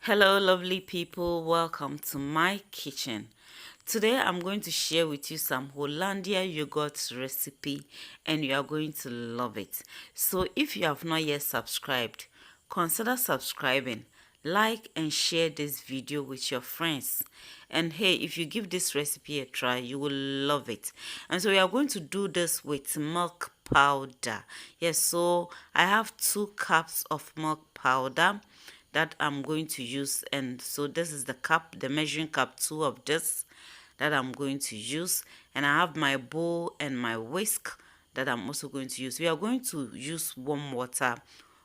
Hello, lovely people. Welcome to my kitchen. Today, I'm going to share with you some Hollandia yogurt recipe, and you are going to love it. So, if you have not yet subscribed, consider subscribing, like, and share this video with your friends. And hey, if you give this recipe a try, you will love it. And so, we are going to do this with milk powder. Yes, so I have 2 cups of milk powder that I'm going to use, and so this is the cup, the measuring cup 2 of this that I'm going to use, and I have my bowl and my whisk that I'm also going to use. We are going to use warm water,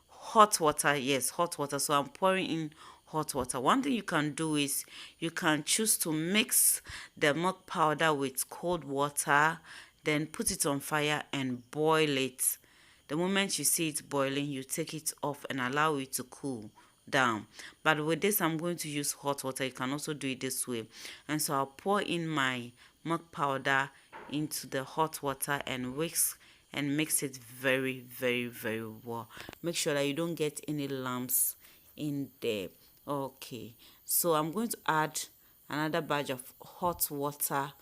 hot water, yes, hot water. So I'm pouring in hot water. One thing you can do is you can choose to mix the milk powder with cold water, then put it on fire and boil it. The moment you see it boiling, you take it off and allow it to cool down. But with this, I'm going to use hot water. You can also do it this way. And so I'll pour in my milk powder into the hot water and whisk and mix it very, very, very well. Make sure that you don't get any lumps in there. Okay, so I'm going to add another batch of hot water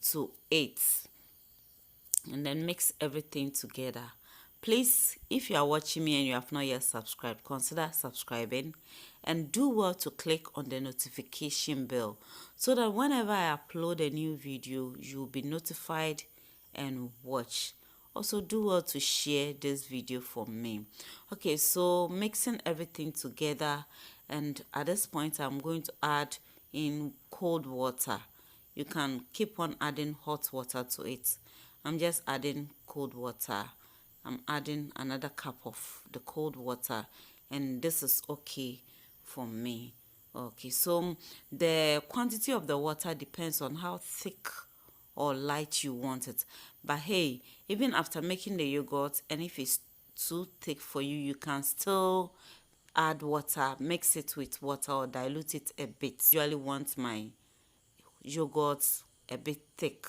to it and then mix everything together. Please, if you are watching me and you have not yet subscribed, consider subscribing and do well to click on the notification bell so that whenever I upload a new video, you'll be notified and watch. Also, do well to share this video for me. Okay, so mixing everything together, and at this point, I'm going to add in cold water. You can keep on adding hot water to it. I'm just adding cold water. I'm adding another cup of the cold water, and this is okay for me. Okay, so the quantity of the water depends on how thick or light you want it. But hey, even after making the yogurt, and if it's too thick for you, you can still add water, mix it with water or dilute it a bit. I usually want my yogurt a bit thick,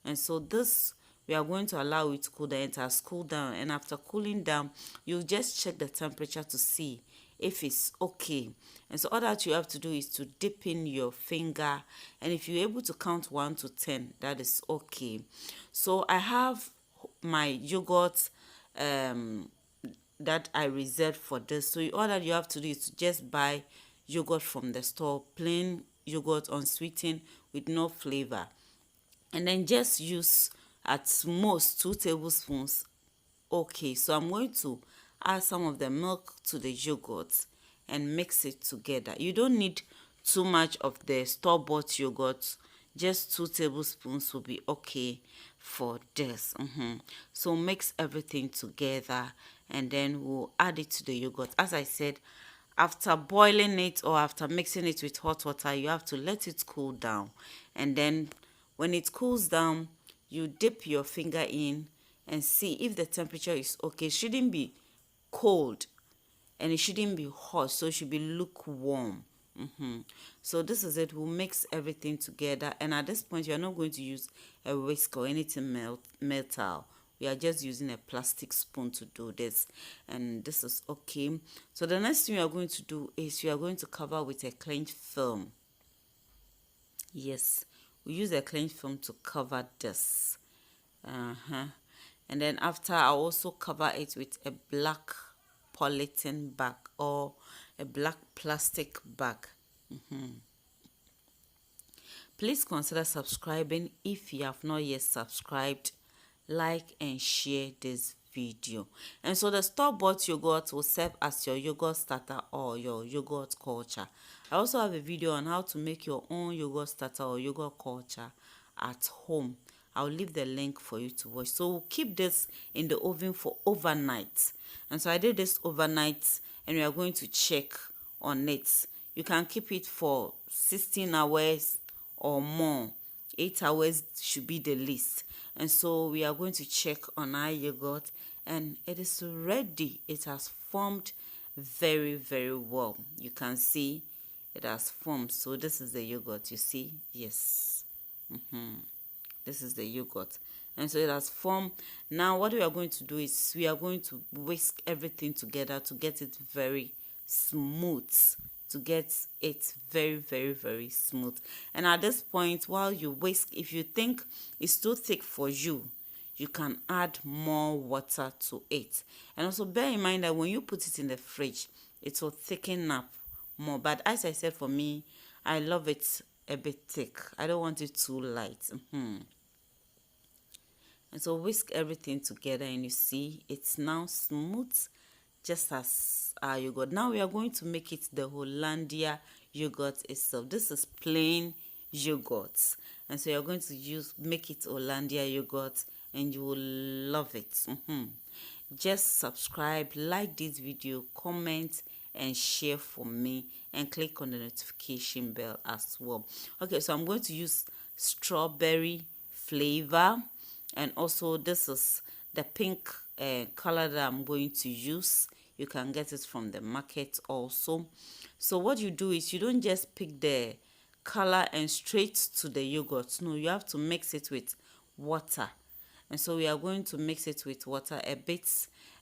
and so this we are going to allow it to cool down. It has cooled down, and after cooling down, you just check the temperature to see if it's okay. And so all that you have to do is to dip in your finger, and if you're able to count 1 to 10, that is okay. So I have my yogurt that I reserved for this. So all that you have to do is to just buy yogurt from the store, plain yogurt, unsweetened, with no flavor, and then just use at most 2 tablespoons. Okay, so I'm going to add some of the milk to the yogurt and mix it together. You don't need too much of the store-bought yogurt. Just 2 tablespoons will be okay for this. So mix everything together, and then we'll add it to the yogurt. As I said, after boiling it or after mixing it with hot water, you have to let it cool down, and then when it cools down, you dip your finger in and see if the temperature is okay. It shouldn't be cold and it shouldn't be hot, so it should be lukewarm. So this is it. We'll mix everything together, and at this point you're not going to use a whisk or anything metal. We are just using a plastic spoon to do this, and this is okay. So the next thing you are going to do is you are going to cover with a cling film. Yes, we use a cling film to cover this. And then after, I'll also cover it with a black polythene bag or a black plastic bag. Please consider subscribing if you have not yet subscribed. Like and share this video. And so the store-bought yogurt will serve as your yogurt starter or your yogurt culture. I also have a video on how to make your own yogurt starter or yogurt culture at home. I'll leave the link for you to watch. So we'll keep this in the oven for overnight. And so I did this overnight, and we are going to check on it. You can keep it for 16 hours or more. 8 hours should be the least. And so we are going to check on our yogurt, and it is ready. It has formed very, very well. You can see it has formed. So this is the yogurt, you see? Yes. This is the yogurt, and so it has formed. Now what we are going to do is we are going to whisk everything together to get it very smooth. to get it very, very, very smooth. And at this point, while you whisk, if you think it's too thick for you, you can add more water to it. And also bear in mind that when you put it in the fridge, it will thicken up more. But as I said, for me, I love it a bit thick. I don't want it too light. And so whisk everything together, and you see it's now smooth, just as our yogurt. Now we are going to make it the Hollandia yogurt itself. This is plain yogurt, and so you're going to make it Hollandia yogurt, and you will love it. Just subscribe, like this video, comment and share for me, and click on the notification bell as well. Okay, so I'm going to use strawberry flavor, and also this is the pink color that I'm going to use. You can get it from the market also. So what you do is you don't just pick the color and straight to the yogurt. No, you have to mix it with water. And so we are going to mix it with water a bit.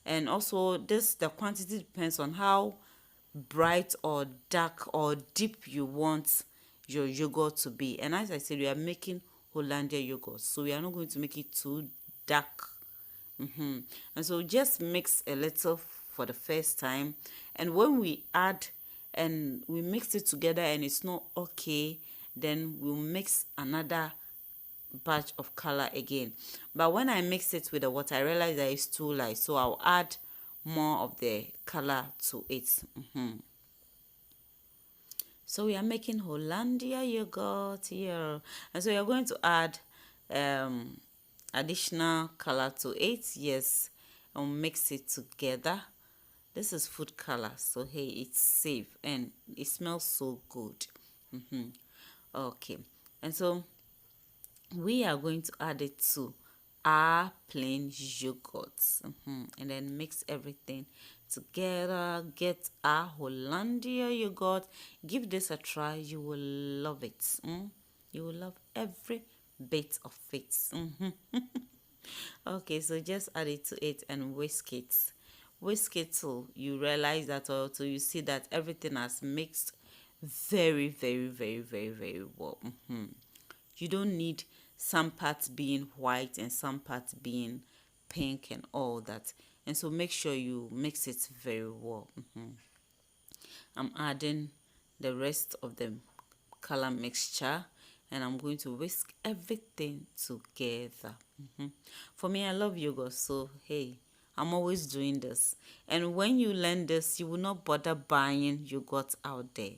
And also the quantity depends on how bright or dark or deep you want your yogurt to be. And as I said, we are making Hollandia yogurt, so we are not going to make it too dark. And so just mix a little for the first time, and when we add and we mix it together and it's not okay, then we'll mix another batch of color again. But when I mix it with the water, I realize that it's too light, so I'll add more of the color to it. So we are making Hollandia yogurt here, and so you're going to add additional color to it. Yes, and mix it together. This is food color, so hey, it's safe and it smells so good. Okay, and so we are going to add it to our plain yogurt, and then mix everything together. Get our Hollandia yogurt. Give this a try. You will love it. You will love every bit of it. Okay, so just add it to it and whisk it. Whisk it till you realize that, or till you see that everything has mixed very, very, very, very, very well. You don't need some parts being white and some parts being pink and all that. And so make sure you mix it very well. I'm adding the rest of the color mixture, and I'm going to whisk everything together. For me, I love yogurt, so hey, I'm always doing this. And when you learn this, you will not bother buying yogurt out there.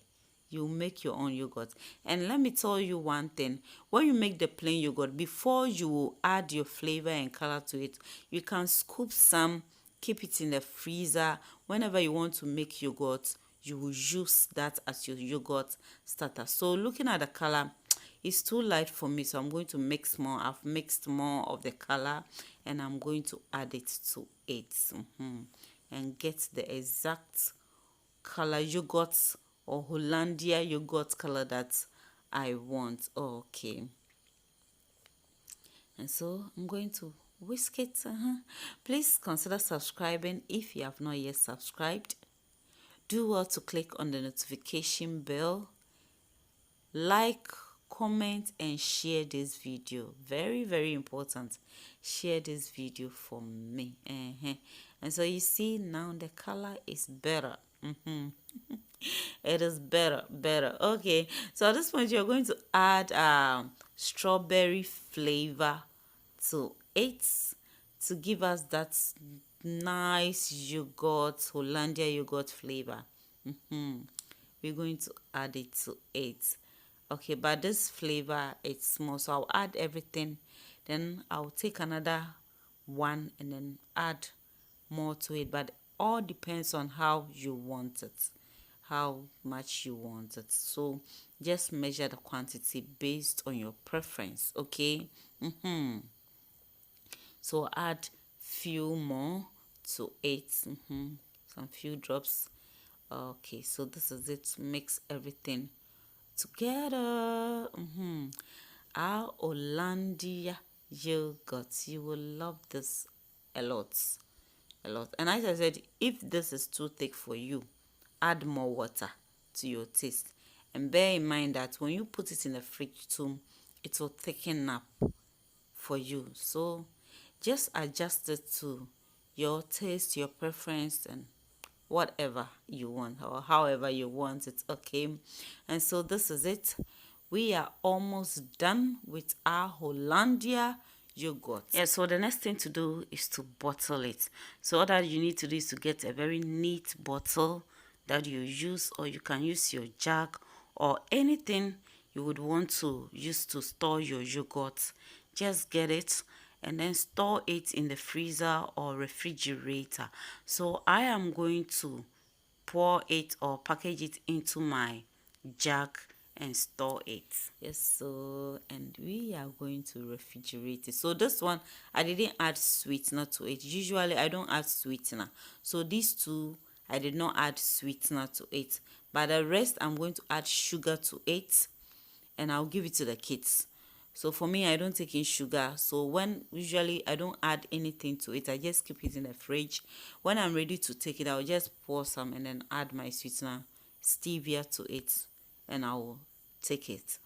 You make your own yogurt. And let me tell you one thing: when you make the plain yogurt, before you add your flavor and color to it, you can scoop some, keep it in the freezer. Whenever you want to make yogurt, you will use that as your yogurt starter. So looking at the color, it's too light for me, so I'm going to mix more. I've mixed more of the color, and I'm going to add it to it, and get the exact color yogurt or Hollandia yogurt color that I want. Okay, and so I'm going to whisk it. Please consider subscribing if you have not yet subscribed. Do well to click on the notification bell, like, comment and share this video. Very, very important. Share this video for me. And so you see now the color is better. It is better. Okay, so at this point you're going to add strawberry flavor to it to give us that nice yogurt, Hollandia yogurt flavor. We're going to add it to it. Okay, but this flavor, it's small, so I'll add everything, then I'll take another one and then add more to it. But all depends on how you want it, how much you want it. So just measure the quantity based on your preference. Okay. So add few more to it, some few drops. Okay, so this is it. Mix everything together. Our Hollandia yogurt, you will love this a lot. And as I said, if this is too thick for you, add more water. to your taste. And bear in mind that when you put it in the fridge too, it will thicken up for you. So just adjust it to your taste, your preference, and whatever you want or however you want it. Okay, and so this is it. We are almost done with our Hollandia yogurt. Yeah, so the next thing to do is to bottle it. So all that you need to do is to get a very neat bottle that you use, or you can use your jug or anything you would want to use to store your yogurt. Just get it and then store it in the freezer or refrigerator. So I am going to pour it or package it into my jug and store it. Yes, so and we are going to refrigerate it. So this one I didn't add sweetener to it. Usually I don't add sweetener, so these two I did not add sweetener to it, but the rest I'm going to add sugar to it and I'll give it to the kids. So for me, I don't take in sugar. So when usually I don't add anything to it, I just keep it in the fridge. When I'm ready to take it, I'll just pour some and then add my sweetener, stevia to it, and I'll take it.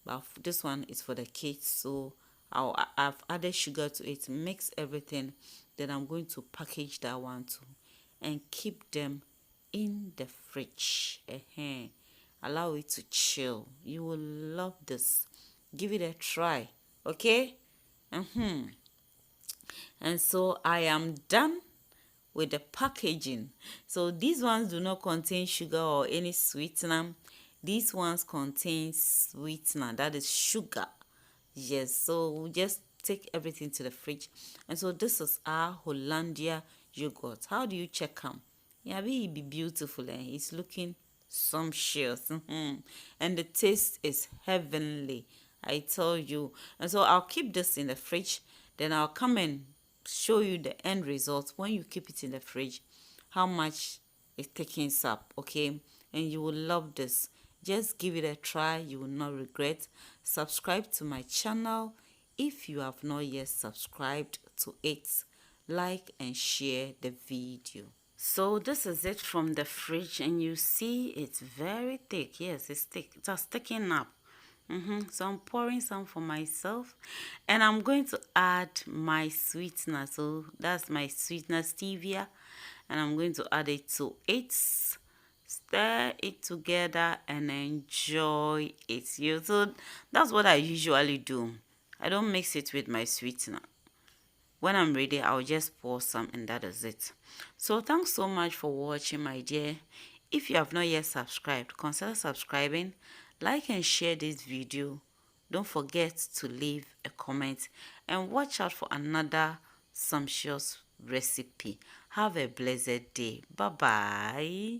But this one is for the kids, so I've added sugar to it, mix everything. Then I'm going to package that one too and keep them in the fridge. Allow it to chill. You will love this. Give it a try. Okay. And so I am done with the packaging. So these ones do not contain sugar or any sweetener. These ones contain sweetener, that is sugar. Yes, so we'll just take everything to the fridge. And so this is our Hollandia yogurt. How do you check them? Yeah, it be beautiful, and it's looking sumptuous. And the taste is heavenly, I tell you. And so I'll keep this in the fridge, then I'll come and show you the end result when you keep it in the fridge, how much it thickens up. Okay, and you will love this. Just give it a try, you will not regret. Subscribe to my channel if you have not yet subscribed to it. Like and share the video. So this is it from the fridge, and you see it's very thick. Yes, it's thick. It has thickened up. So I'm pouring some for myself, and I'm going to add my sweetener. So that's my sweetener, stevia, and I'm going to add it to it. Stir it together and enjoy it. So that's what I usually do. I don't mix it with my sweetener. When I'm ready, I'll just pour some, and that is it. So thanks so much for watching, my dear. If you have not yet subscribed, consider subscribing, like and share this video. Don't forget to leave a comment and watch out for another sumptuous recipe. Have a blessed day. Bye bye.